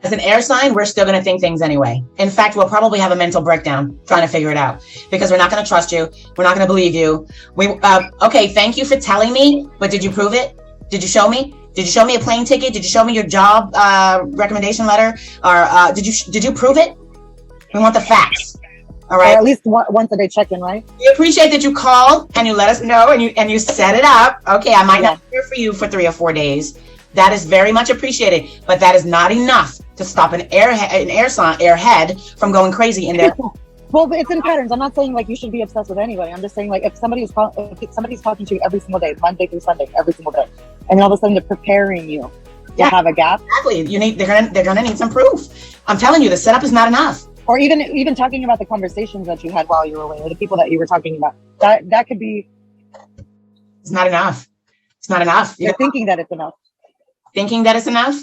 As an air sign, we're still going to think things anyway. In fact, we'll probably have a mental breakdown trying to figure it out because we're not going to trust you. We're not going to believe you. Okay, thank you for telling me, but did you prove it? Did you show me? Did you show me a plane ticket? Did you show me your job recommendation letter? Or did you prove it? We want the facts. All right. Or at least once a day check-in, right? We appreciate that you called and you let us know and you set it up. Okay, I might not hear for you for 3 or 4 days. That is very much appreciated, but that is not enough to stop an airhead from going crazy in there. Well, it's in patterns. I'm not saying like you should be obsessed with anybody. I'm just saying like if somebody's talking to you every single day, Monday through Sunday, every single day, and all of a sudden they're preparing you to have a gap. Exactly. They're gonna need some proof. I'm telling you, the setup is not enough. Or even talking about the conversations that you had while you were away, or the people that you were talking about. That could be. It's not enough. It's not enough. You're thinking that it's enough. Thinking that it's enough.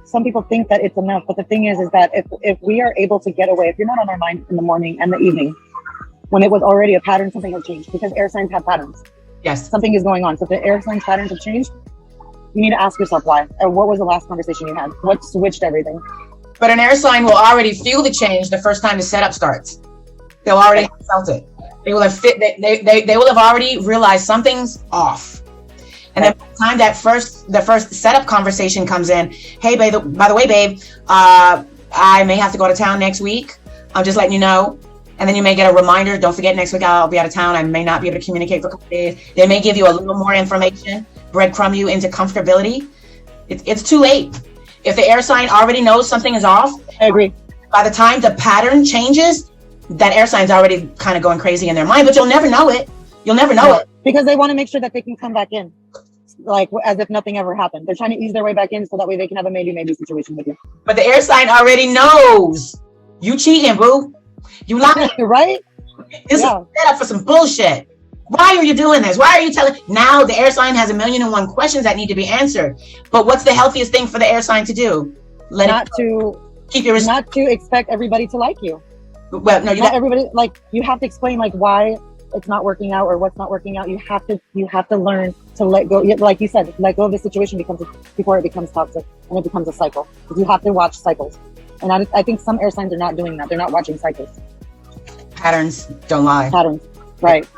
Some people think that it's enough, but the thing is that if we are able to get away, if you're not on our mind in the morning and the evening, when it was already a pattern, something has changed because air signs have patterns. Yes. Something is going on. So if the air signs patterns have changed, you need to ask yourself why. And what was the last conversation you had? What switched everything? But an air sign will already feel the change the first time the setup starts. They'll already have felt it. They will have they will have already realized something's off. And then by the time the first setup conversation comes in, hey, babe, by the way, babe, I may have to go to town next week. I'm just letting you know. And then you may get a reminder. Don't forget, next week I'll be out of town. I may not be able to communicate for a couple days. They may give you a little more information, breadcrumb you into comfortability. It's too late. If the air sign already knows something is off, I agree. By the time the pattern changes, that air sign's already kind of going crazy in their mind, but you'll never know it. You'll never know it. Because they want to make sure that they can come back in, like as if nothing ever happened. They're trying to ease their way back in so that way they can have a maybe situation with you. But the air sign already knows you cheating, boo. You lying. Right? This is set up for some bullshit. Why are you doing this? Why are you telling? Now the air sign has 1,000,001 questions that need to be answered. But what's the healthiest thing for the air sign to do? Keep your not to expect everybody to like you. Well, no, not everybody. Like you have to explain like why it's not working out or what's not working out. You have to learn to let go. Like you said, let go of the situation before it becomes toxic and it becomes a cycle. You have to watch cycles, and I think some air signs are not doing that. They're not watching cycles. Patterns don't lie. Patterns, right?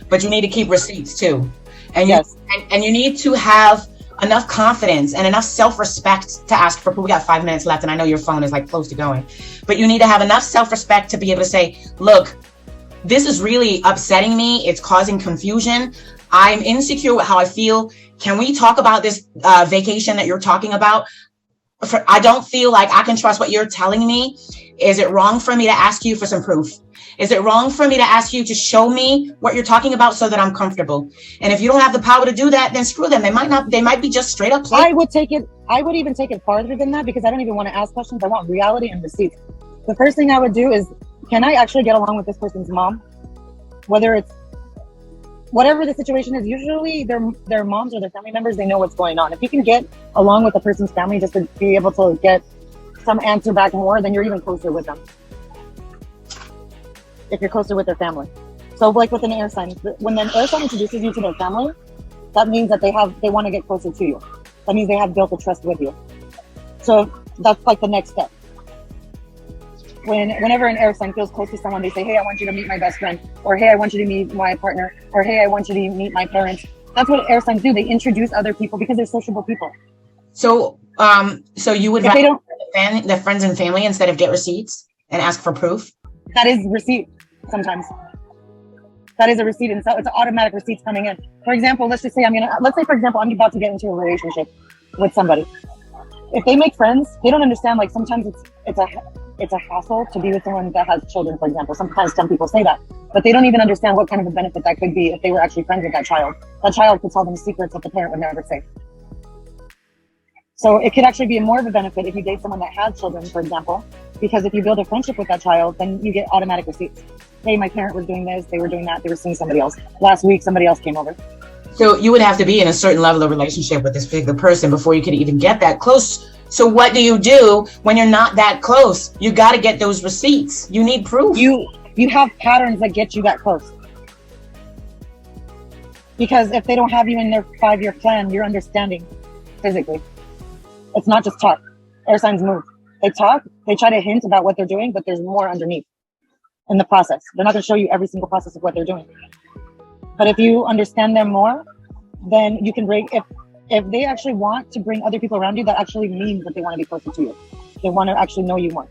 But you need to keep receipts too, and yes, and you need to have enough confidence and enough self-respect to ask for. We got 5 minutes left, and I know your phone is like close to going, but you need to have enough self-respect to be able to say, look, this is really upsetting me. It's causing confusion. I'm insecure with how I feel. Can we talk about this vacation that you're talking about? I don't feel like I can trust what you're telling me. Is it wrong for me to ask you for some proof? Is it wrong for me to ask you to show me what you're talking about so that I'm comfortable? And if you don't have the power to do that, then screw them. They might be just straight up. I would even take it farther than that because I don't even want to ask questions. I want reality and receipts. The first thing I would do is, can I actually get along with this person's mom? Whatever the situation is, usually their moms or their family members, they know what's going on. If you can get along with the person's family just to be able to get some answer back more, then you're even closer with them. If you're closer with their family. So like with an air sign, when an air sign introduces you to their family, that means that they want to get closer to you. That means they have built a trust with you. So that's like the next step. whenever an air sign feels close to someone, they say, hey, I want you to meet my best friend, or hey, I want you to meet my partner, or hey, I want you to meet my parents. That's what air signs do. They introduce other people because they're sociable people. So, so you would If they don't, the friends and family instead of get receipts and ask for proof? that is receipt sometimes. That is a receipt, and so it's an automatic receipts coming in. For example, let's say, for example, I'm about to get into a relationship with somebody. If they make friends, they don't understand, like, sometimes it's a hassle to be with someone that has children, for example. Sometimes some people say that, but they don't even understand what kind of a benefit that could be if they were actually friends with that child. That child could tell them secrets that the parent would never say. So it could actually be more of a benefit if you date someone that has children, for example, because if you build a friendship with that child, then you get automatic receipts. Hey, my parent was doing this, they were doing that, they were seeing somebody else. Last week, somebody else came over. So you would have to be in a certain level of relationship with this particular person before you could even get that close. So what do you do when you're not that close? You got to get those receipts. You need proof. You have patterns that get you that close. Because if they don't have you in their 5-year plan, you're understanding physically. It's not just talk. Air signs move. They talk, they try to hint about what they're doing, but there's more underneath in the process. They're not going to show you every single process of what they're doing. But if you understand them more, then you can bring, if they actually want to bring other people around you, that actually means that they want to be closer to you. They want to actually know you more.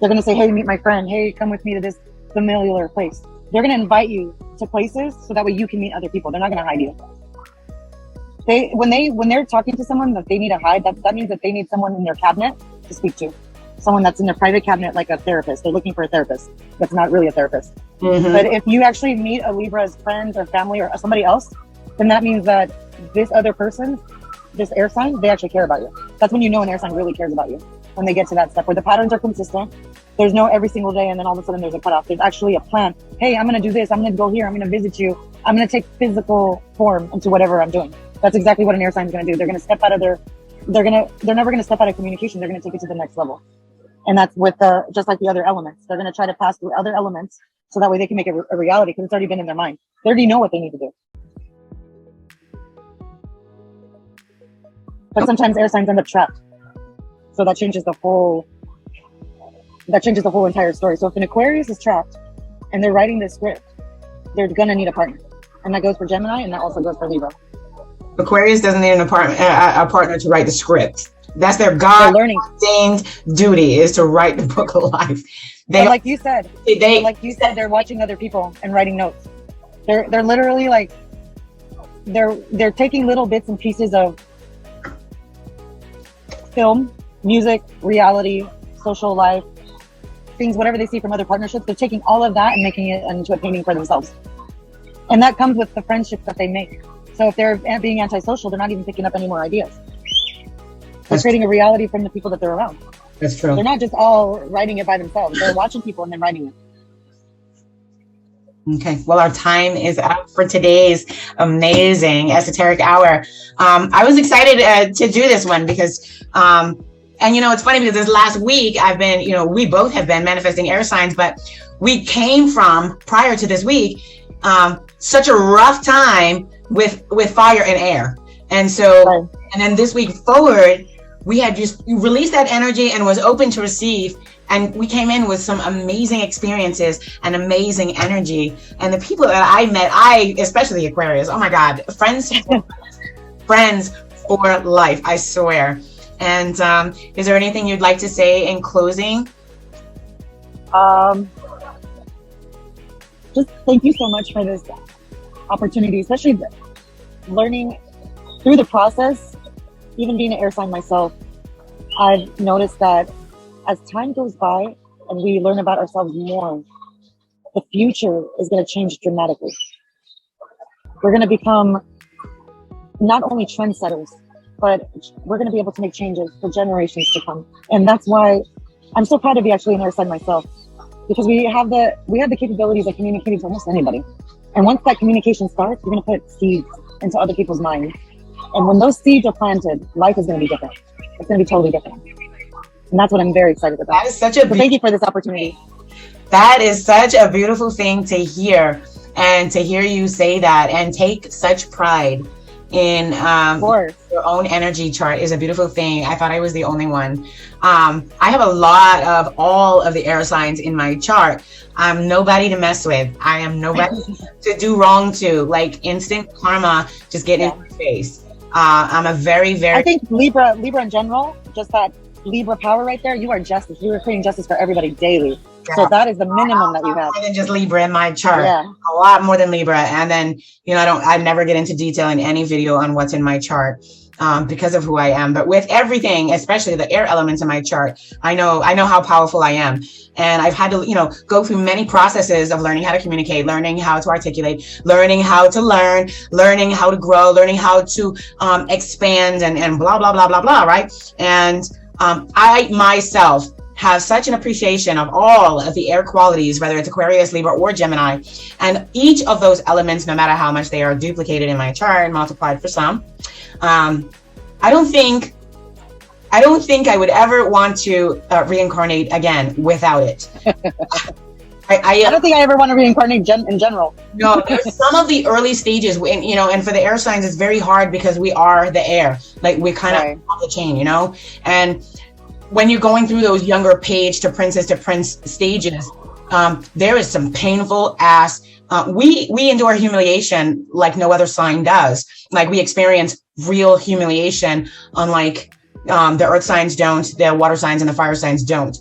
They're going to say, hey, meet my friend. Hey, come with me to this familiar place. They're going to invite you to places so that way you can meet other people. They're not going to hide you. When they're talking to someone that they need to hide, that means that they need someone in their cabinet to speak to. Someone that's in their private cabinet, like a therapist. They're looking for a therapist that's not really a therapist. Mm-hmm. But if you actually meet a Libra's friends or family or somebody else, then that means that this other person, this air sign, they actually care about you. That's when you know an air sign really cares about you. When they get to that step where the patterns are consistent, there's no every single day and then all of a sudden there's a cutoff. There's actually a plan. Hey, I'm going to do this. I'm going to go here. I'm going to visit you. I'm going to take physical form into whatever I'm doing. That's exactly what an air sign is going to do. They're going to step out of they're never going to step out of communication. They're going to take it to the next level. And that's with just like the other elements. They're going to try to pass through other elements so that way they can make it a reality because it's already been in their mind. They already know what they need to do. But sometimes air signs end up trapped. So that changes the whole entire story. So if an Aquarius is trapped and they're writing this script, they're going to need a partner. And that goes for Gemini and that also goes for Libra. Aquarius doesn't need a partner to write the script. That's their God-ordained duty is to write the book of life. Like you said, they're watching other people and writing notes. They're literally like, they're taking little bits and pieces of film, music, reality, social life, things, whatever they see from other partnerships. They're taking all of that and making it into a painting for themselves. And that comes with the friendships that they make. So if they're being antisocial, they're not even picking up any more ideas. They're creating a reality from the people that they're around. That's true. They're not just all writing it by themselves. They're watching people and then writing it. Okay. Well, our time is up for today's amazing esoteric hour. I was excited to do this one because, and it's funny because this last week I've been, we both have been manifesting air signs, but we came from prior to this week, such a rough time with fire and air. And so, and then this week forward, we had just released that energy and was open to receive. And we came in with some amazing experiences and amazing energy. And the people that I met, especially Aquarius, oh my God, friends for life, I swear. And is there anything you'd like to say in closing? Just thank you so much for this opportunity, especially learning through the process. Even being an air sign myself, I've noticed that as time goes by and we learn about ourselves more, the future is going to change dramatically. We're going to become not only trendsetters, but we're going to be able to make changes for generations to come. And that's why I'm so proud to be actually an air sign myself, because we have the capabilities of communicating to almost anybody. And once that communication starts, we're going to put seeds into other people's minds. And when those seeds are planted, life is going to be different. It's going to be totally different. And that's what I'm very excited about. That is such thank you for this opportunity. That is such a beautiful thing to hear, and to hear you say that and take such pride in Of course. your own energy chart is a beautiful thing. I thought I was the only one. I have a lot of all of the air signs in my chart. I'm nobody to mess with. I am nobody to do wrong to. Like instant karma, just get in my face. I'm a very, I think Libra in general, just that Libra power right there, you are justice. You are creating justice for everybody daily. Yeah. So that is the minimum that you have. More than just Libra in my chart. Yeah. A lot more than Libra. And then, I never get into detail in any video on what's in my chart because of who I am. But with everything, especially the air elements in my chart, I know how powerful I am. And I've had to, go through many processes of learning how to communicate, learning how to articulate, learning how to learn, learning how to grow, learning how to expand and blah, blah, blah, blah, blah, right? And I myself have such an appreciation of all of the air qualities, whether it's Aquarius, Libra, or Gemini. And each of those elements, no matter how much they are duplicated in my chart and multiplied for some, I don't think I would ever want to reincarnate again without it. I don't think I ever want to reincarnate in general. No, there's some of the early stages, and for the air signs, it's very hard because we are the air. Like we're kind of off the chain, and when you're going through those younger page to prince stages, there is some painful ass. We endure humiliation like no other sign does. Like we experience real humiliation, unlike the earth signs don't, the water signs and the fire signs don't.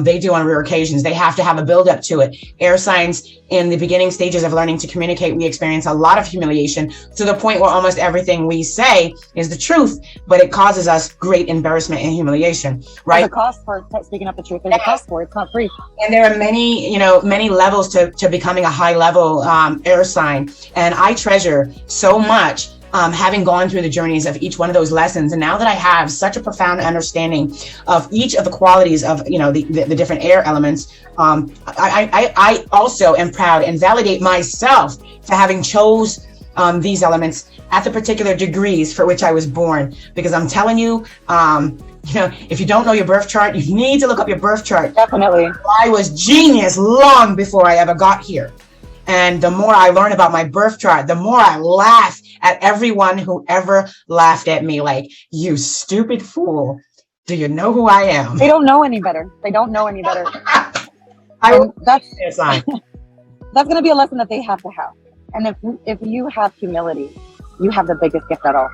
They do on rare occasions. They have to have a build up to it. Air signs in the beginning stages of learning to communicate, we experience a lot of humiliation to the point where almost everything we say is the truth, but it causes us great embarrassment and humiliation, right? There's a cost for speaking up the truth. There's a cost for it. It's not free. And there are many levels to becoming a high level air sign. And I treasure so much having gone through the journeys of each one of those lessons. And now that I have such a profound understanding of each of the qualities of, the different air elements, I also am proud and validate myself for having chose these elements at the particular degrees for which I was born. Because I'm telling you, if you don't know your birth chart, you need to look up your birth chart. Definitely. I was genius long before I ever got here. And the more I learn about my birth chart, the more I laugh at everyone who ever laughed at me like, you stupid fool. Do you know who I am? They don't know any better. That's going to be a lesson that they have to have. And if you have humility, you have the biggest gift at all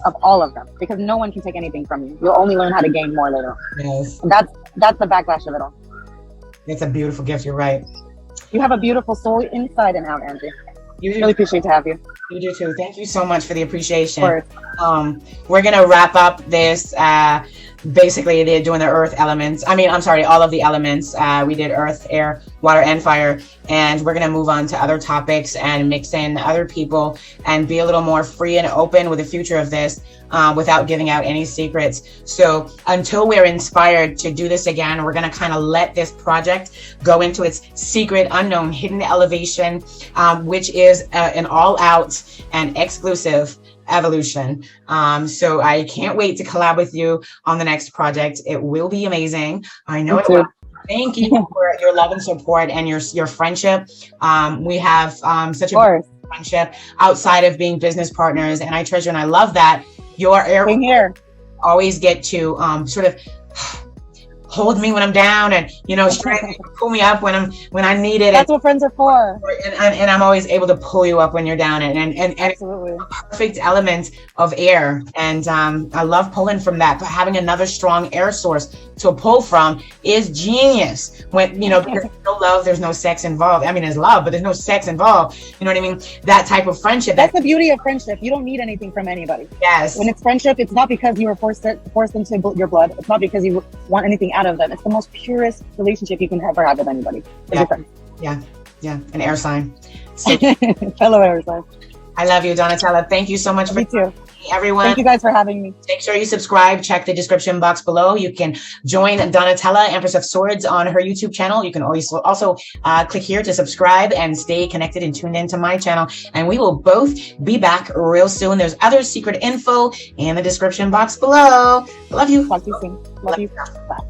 of all of them, because no one can take anything from you. You'll only learn how to gain more later on. Yes. And that's the backlash of it all. It's a beautiful gift. You're right. You have a beautiful soul inside and out, Angie. You do. Really appreciate to have you. You do too. Thank you so much for the appreciation. Of course. We're gonna wrap up this. Basically, they're doing the earth elements. All of the elements. We did earth, air, water, and fire. And we're going to move on to other topics and mix in other people and be a little more free and open with the future of this without giving out any secrets. So until we're inspired to do this again, we're going to kind of let this project go into its secret, unknown, hidden elevation, which is an all-out and exclusive evolution. So I can't wait to collab with you on the next project. It will be amazing. I know it will. Thank you for your love and support and your friendship. We have such a friendship outside of being business partners, and I treasure and I love that your air always get to sort of hold me when I'm down and pull me up when I need it. That's what friends are for. And I'm always able to pull you up when you're down and Absolutely. It's a perfect element of air. And I love pulling from that. But having another strong air source to pull from is genius. When there's no love, there's no sex involved. There's love, but there's no sex involved. You know what I mean? That type of friendship. That's the beauty of friendship. You don't need anything from anybody. Yes. When it's friendship, it's not because you were forced into your blood. It's not because you want anything out of them. It's the most purest relationship you can ever have with anybody. Yeah. An air sign. So, fellow air sign. I love you, Donatella. Thank you so much for too. Everyone. Thank you guys for having me. Make sure you subscribe. Check the description box below. You can join Donatella, Empress of Swords, on her YouTube channel. You can also click here to subscribe and stay connected and tuned into my channel. And we will both be back real soon. There's other secret info in the description box below. Love you. Talk to you soon. Love you. Bye.